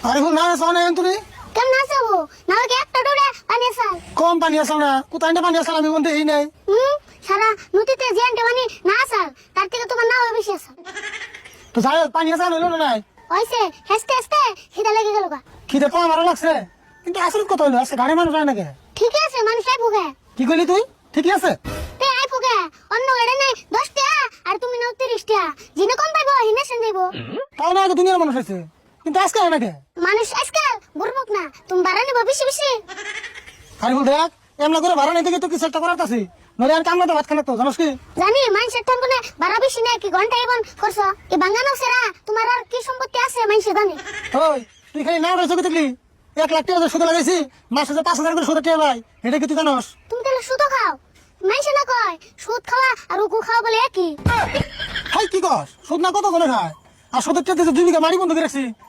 আরে ভুল না আসো না তুমি কেমন আছাবো না কি একটা ডোরে পানি আসাল কম পানি আসো না কোথায় পানি আসো আমি বন্ধু এই নাই সারা নদীতে জিয়ানটা পানি না আসাল তার থেকে তোমার নাও বেশি আসাল তো যাই হোক, পানি আসা হইলো না নাই হইছে হেসতে হেসতে খিদা লেগে গেল গা খিদে কম আরো লাগছে কিন্তু আসলে কত হইলো আজকে গাড়ি মানুষ যায় নাকি ঠিক আছে মানুষ আই ফুগে কি কইলি তুই ঠিকই আছে তে আই ফুগে অন্য গাড়ি নেই 10 টাকা আর তুমি নাও 30 টাকা জিনে কম পাইবো হিনে সেন দেবো তাও না আগে দুনিয়ার মানুষ হয়েছে কিন্তু আজকে হয় নাকি মানুষ আজকাল বুড়বক না তুমি বাড়া নিবো বেশি বেশি আরে বল দেখ এমন করে ভাড়া নিতে গিয়ে তো কিছু একটা করার আছে নরে আর কামলা তো ভাত খানা তো জানোস কি জানি মানুষের ঠান কোনে বাড়া বেশি নেই কি ঘন্টা এবন করছো এই বাঙ্গানো সেরা তোমার আর কি সম্পত্তি আছে মানুষে জানে ওই তুই খালি নাও রয়েছে দেখলি 1 লাখ টাকা সুদ লাগাইছি মাসে যে 5,000 করে সুদ টাকা ভাই এটা কি তুই জানোস তুমি তাহলে সুদ খাও মানুষে না কয় সুদ খাওয়া আর উকু খাওয়া বলে একই হাই কি কস সুদ না কত করে খায় আর সুদের টাকা 2 বিঘা মারি বন্ধ করে রাখছি